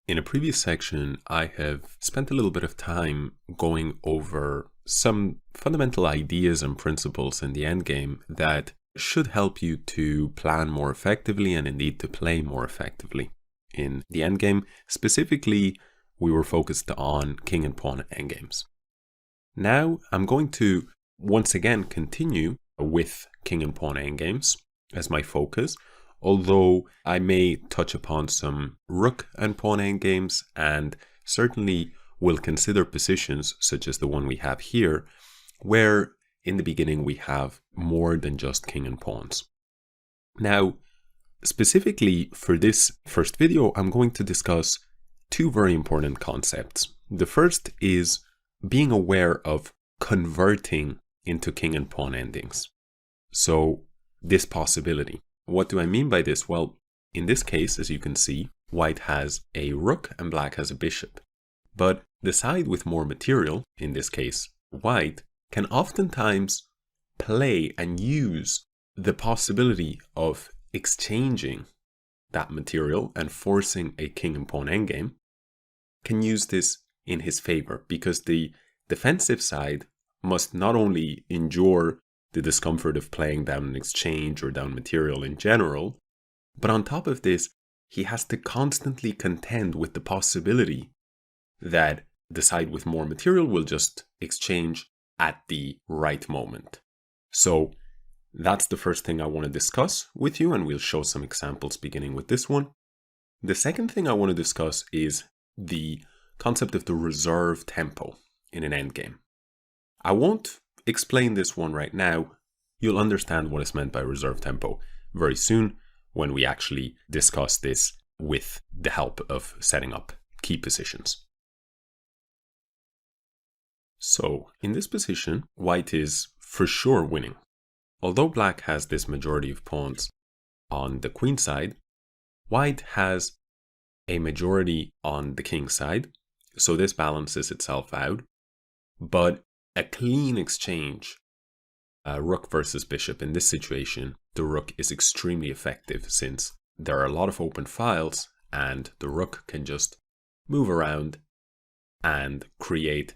In a previous section, I have spent a little bit of time going over some fundamental ideas and principles in the endgame that should help you to plan more effectively and indeed to play more effectively. In the endgame, specifically, we were focused on King and Pawn Endgames. Now, I'm going to once again continue with King and Pawn Endgames as my focus, although I may touch upon some Rook and Pawn Endgames and certainly will consider positions such as the one we have here, where in the beginning we have more than just King and Pawns. Now, specifically for this first video, I'm going to discuss two very important concepts. The first is being aware of converting into King and Pawn endings. So this possibility. What do I mean by this? Well, in this case, as you can see, white has a rook and black has a bishop. But the side with more material, in this case white, can oftentimes play and use the possibility of exchanging that material and forcing a King and Pawn endgame, can use this in his favor, because the defensive side must not only endure the discomfort of playing down an exchange or down material in general, but on top of this, he has to constantly contend with the possibility that the side with more material will just exchange at the right moment. So that's the first thing I want to discuss with you, and we'll show some examples beginning with this one. The second thing I want to discuss is the concept of the reserve tempo in an endgame. I won't explain this one right now. You'll understand what is meant by reserve tempo very soon when we actually discuss this with the help of setting up key positions. So in this position, white is for sure winning. Although black has this majority of pawns on the queen side, white has a majority on the king side, so this balances itself out. But a clean exchange, rook versus bishop, in this situation, the rook is extremely effective since there are a lot of open files and the rook can just move around and create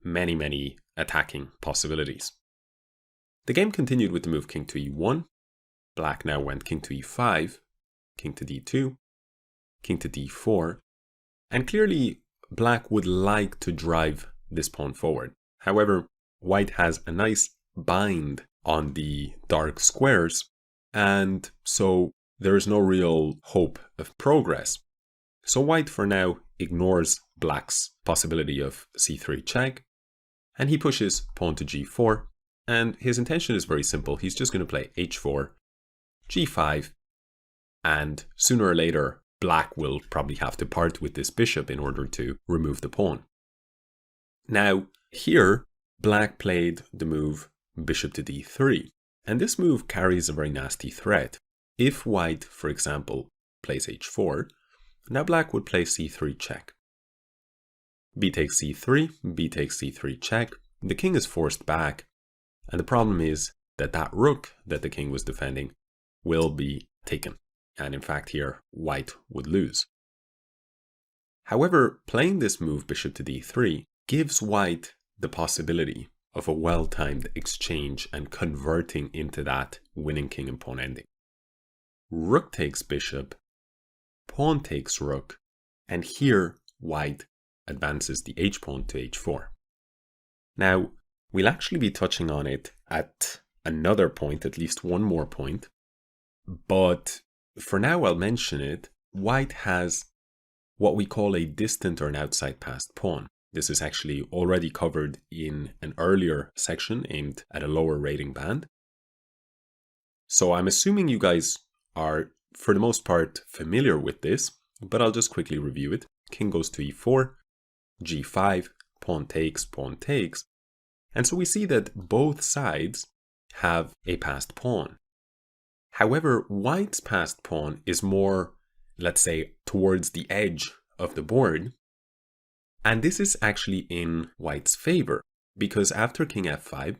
many attacking possibilities. The game continued with the move king to e1. Black now went king to e5, king to d2, king to d4, and clearly black would like to drive this pawn forward. However, white has a nice bind on the dark squares, and so there is no real hope of progress. So white for now ignores black's possibility of c3 check, and he pushes pawn to g4, and his intention is very simple. He's just going to play h4, g5, and sooner or later black will probably have to part with this bishop in order to remove the pawn. Now, here, black played the move bishop to d3, and this move carries a very nasty threat. If white, for example, plays h4, now black would play c3 check. B takes c3, b takes c3 check, the king is forced back, and the problem is that that rook that the king was defending will be taken, and in fact here, white would lose. However, playing this move bishop to d3 gives white the possibility of a well-timed exchange and converting into that winning king and pawn ending. Rook takes bishop, pawn takes rook, and here white advances the h-pawn to h4. Now, we'll actually be touching on it at another point, at least one more point, but for now I'll mention it. White has what we call a distant or an outside passed pawn. This is actually already covered in an earlier section aimed at a lower rating band. So I'm assuming you guys are, for the most part, familiar with this, but I'll just quickly review it. King goes to e4, g5, pawn takes, and so we see that both sides have a passed pawn. However, white's passed pawn is more, let's say, towards the edge of the board. And this is actually in white's favor, because after king f5,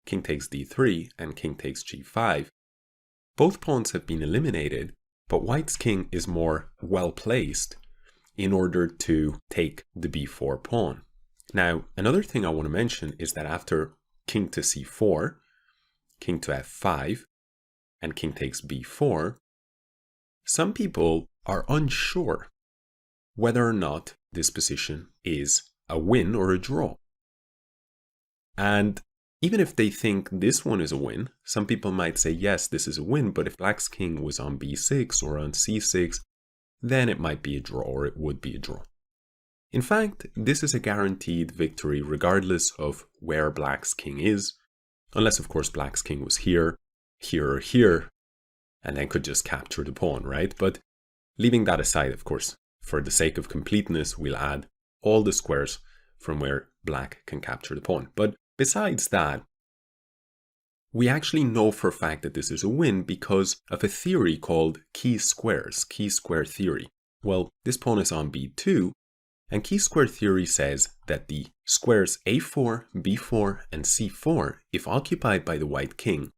king takes d3, and king takes g5, both pawns have been eliminated, but white's king is more well placed in order to take the b4 pawn. Now, another thing I want to mention is that after king to c4, king to f5, and king takes b4, some people are unsure whether or not this position is a win or a draw. And even if they think this one is a win, some people might say, yes, this is a win, but if black's king was on b6 or on c6, then it might be a draw, or it would be a draw. In fact, this is a guaranteed victory regardless of where black's king is, unless of course black's king was here, here, or here, and then could just capture the pawn, right? But leaving that aside, of course, for the sake of completeness, we'll add all the squares from where black can capture the pawn. But besides that, we actually know for a fact that this is a win because of a theory called chi-square theory. Well, this pawn is on b2, and chi-square theory says that the squares a4, b4, and c4, if occupied by the white king,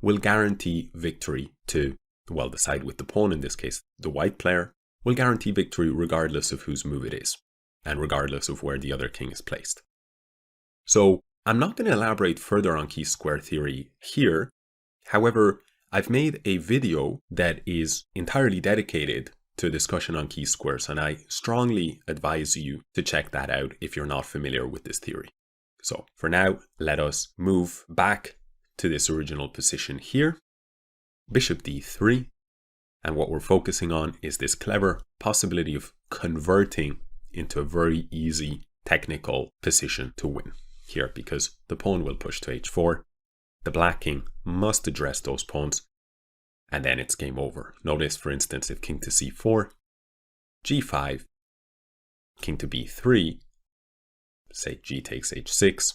will guarantee victory to, well, the side with the pawn, in this case, the white player, will guarantee victory regardless of whose move it is, and regardless of where the other king is placed. So, I'm not going to elaborate further on chi-square theory here. However, I've made a video that is entirely dedicated to a discussion on chi-squares, and I strongly advise you to check that out if you're not familiar with this theory. So, for now, let us move back to this original position here. Bishop d3, and what we're focusing on is this clever possibility of converting into a very easy technical position to win here, because the pawn will push to h4, the black king must address those pawns, and then it's game over. Notice, for instance, if king to c4, g5, king to b3, say g takes h6,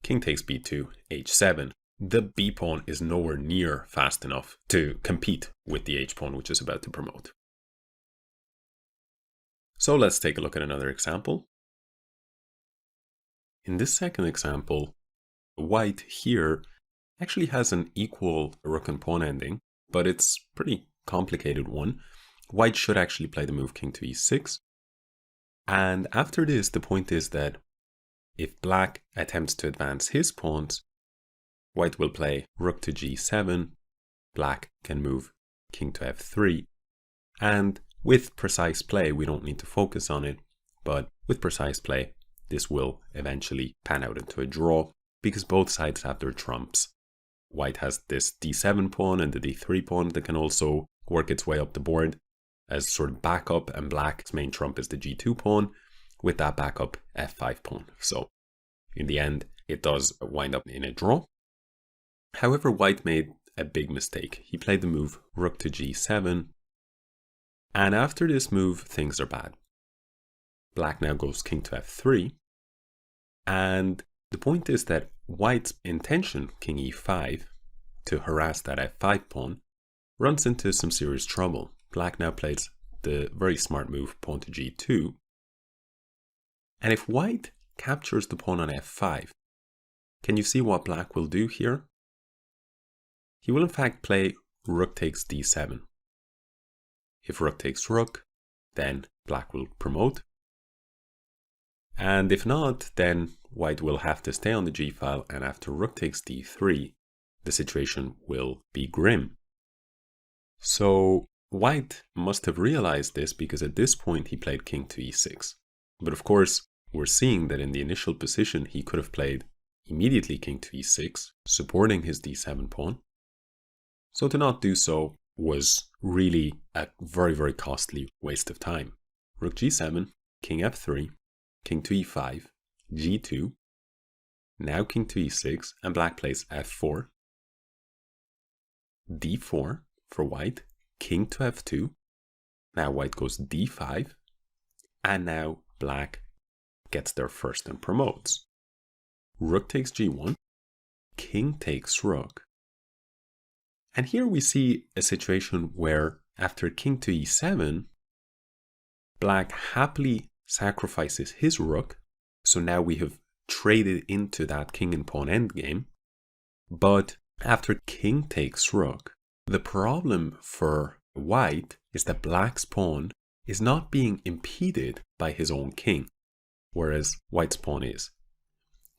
king takes b2, h7, the b pawn is nowhere near fast enough to compete with the h pawn, which is about to promote. So let's take a look at another example. In this second example, white here actually has an equal rook and pawn ending, but it's a pretty complicated one. White should actually play the move king to e6. And after this, the point is that if black attempts to advance his pawns, white will play rook to g7, black can move king to f3, and with precise play, we don't need to focus on it, but with precise play, this will eventually pan out into a draw because both sides have their trumps. White has this d7 pawn and the d3 pawn that can also work its way up the board as sort of backup, and black's main trump is the g2 pawn with that backup f5 pawn. So in the end, it does wind up in a draw. However, white made a big mistake. He played the move rook to g7, and after this move, things are bad. Black now goes king to f3, and the point is that white's intention, king e5, to harass that f5 pawn, runs into some serious trouble. Black now plays the very smart move, pawn to g2, and if white captures the pawn on f5, can you see what black will do here? He will in fact play rook takes d7. If rook takes rook, then black will promote. And if not, then white will have to stay on the g file, and after rook takes d3, the situation will be grim. So white must have realized this, because at this point he played king to e6. But of course, we're seeing that in the initial position he could have played immediately king to e6, supporting his d7 pawn. So to not do so was really a very, very costly waste of time. Rook g7, king f3, king to e5, g2, now king to e6, and black plays f4, d4 for white, king to f2, now white goes d5, and now black gets there first and promotes. Rook takes g1, king takes rook. And here we see a situation where after king to e7, black happily sacrifices his rook, so now we have traded into that king and pawn endgame. But after king takes rook, the problem for white is that black's pawn is not being impeded by his own king, whereas white's pawn is.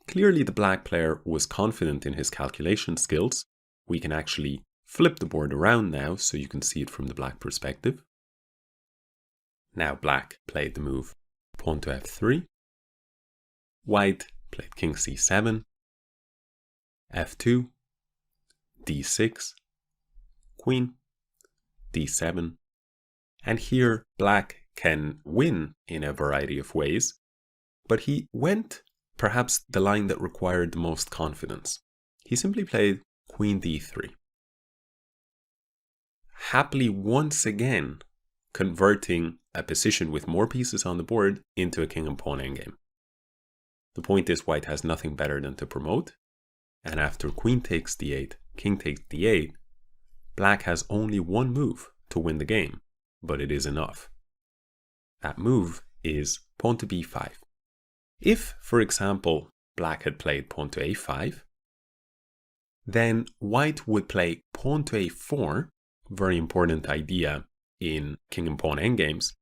Clearly the black player was confident in his calculation skills. We can actually flip the board around now so you can see it from the black perspective. Now black played the move pawn to f3. White played king c7, f2, d6, queen, d7. And here black can win in a variety of ways, but he went perhaps the line that required the most confidence. He simply played queen d3. Happily once again converting a position with more pieces on the board into a king and pawn endgame. The point is white has nothing better than to promote, and after queen takes d8, king takes d8, black has only one move to win the game, but it is enough. That move is pawn to b5. If, for example, black had played pawn to a5, then white would play pawn to a4, very important idea in king and pawn endgames,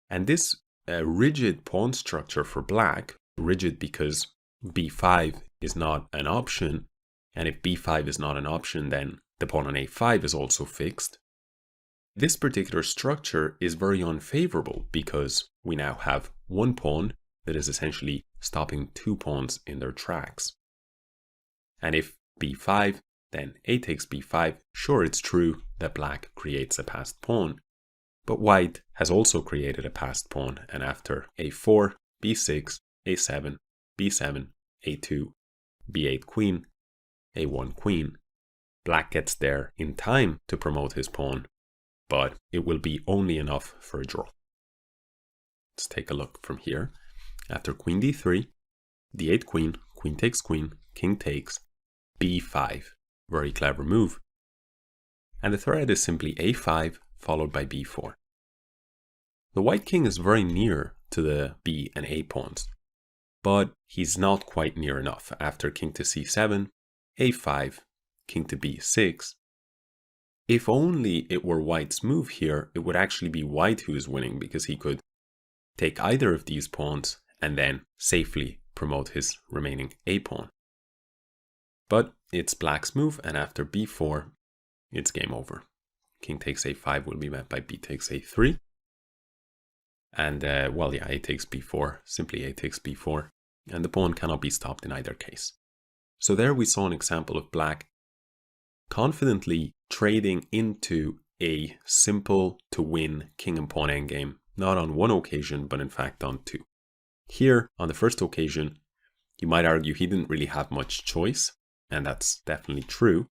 and this rigid pawn structure for black, rigid because b5 is not an option, and if b5 is not an option, then the pawn on a5 is also fixed. This particular structure is very unfavorable because we now have one pawn that is essentially stopping two pawns in their tracks. And if b5, then a takes b5, sure, it's true that black creates a passed pawn, but white has also created a passed pawn, and after a4, b6, a7, b7, a2, b8 queen, a1 queen, black gets there in time to promote his pawn, but it will be only enough for a draw. Let's take a look from here. After queen d3, d8 queen, queen takes queen, king takes, b5. Very clever move. And the threat is simply a5 followed by b4. The white king is very near to the b and a pawns, but he's not quite near enough. After king to c7, a5, king to b6. If only it were white's move here, it would actually be white who is winning because he could take either of these pawns and then safely promote his remaining a pawn. But it's black's move, and after b4, it's game over. King takes a5 will be met by b takes a3. And, a takes b4, simply a takes b4, and the pawn cannot be stopped in either case. So there we saw an example of black confidently trading into a simple to win king and pawn endgame, not on one occasion, but in fact on two. Here, on the first occasion, you might argue he didn't really have much choice, and that's definitely true.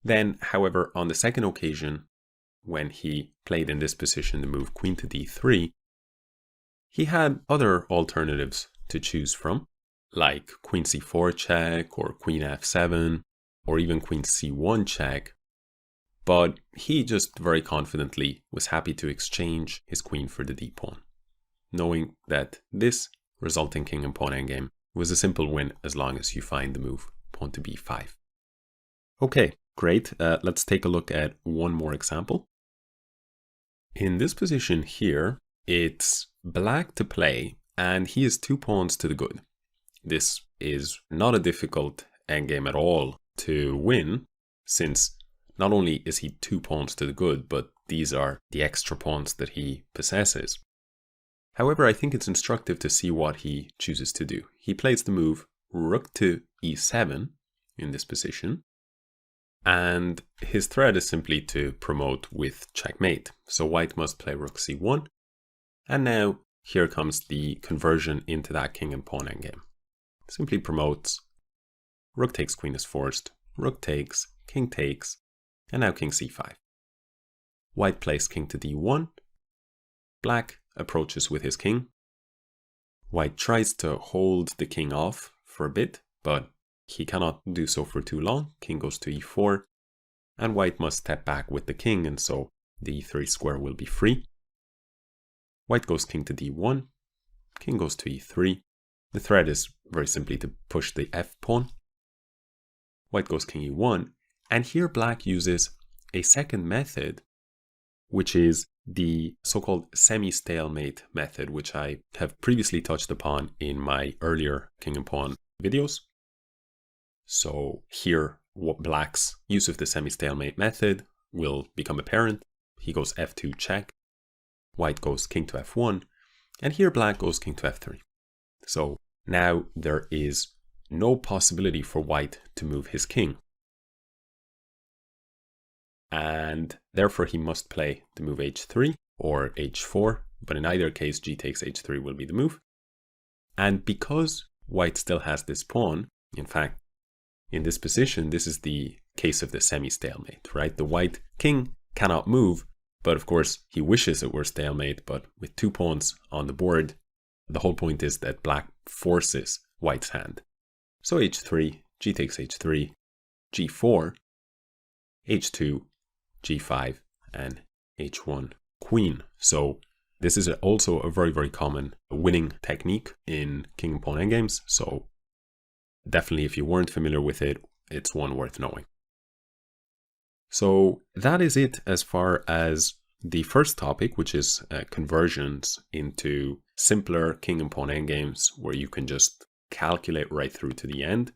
Then, however, on the second occasion, when he played in this position the move queen to d3, he had other alternatives to choose from, like queen c4 check, or queen f7, or even queen c1 check, but he just very confidently was happy to exchange his queen for the d-pawn, knowing that this resulting king and pawn endgame was a simple win as long as you find the move pawn to b5. Okay, great. Let's take a look at one more example. In this position here, it's black to play, and he is 2 pawns to the good. This is not a difficult endgame at all to win, since not only is he 2 pawns to the good, but these are the extra pawns that he possesses. However, I think it's instructive to see what he chooses to do. He plays the move rook to e7 in this position, and his threat is simply to promote with checkmate. So white must play rook c1, and now here comes the conversion into that king and pawn endgame. Simply promotes, rook takes queen is forced, rook takes, and now king c5. White plays king to d1, black approaches with his king. White tries to hold the king off for a bit, but he cannot do so for too long. King goes to e4, and white must step back with the king, and so the e3 square will be free. White goes king to d1, king goes to e3. The threat is very simply to push the f pawn. White goes king e1, and here black uses a second method, which is the so-called semi-stalemate method, which I have previously touched upon in my earlier King and Pawn videos. So here, what Black's use of the semi-stalemate method will become apparent. He goes f2 check, White goes king to f1, and here Black goes king to f3. So now there is no possibility for White to move his king. And therefore he must play the move h3 or h4, but in either case g takes h3 will be the move. And because White still has this pawn, in fact, in this position, this is the case of the semi-stalemate, right? The White king cannot move, but of course he wishes it were stalemate, but with 2 pawns on the board, the whole point is that Black forces White's hand. So h3, g takes h3, g4, h2, g5, and h1 queen. So this is also a very, very common winning technique in King and Pawn Endgames. So definitely, if you weren't familiar with it, it's one worth knowing. So that is it as far as the first topic, which is conversions into simpler King and Pawn Endgames, where you can just calculate right through to the end.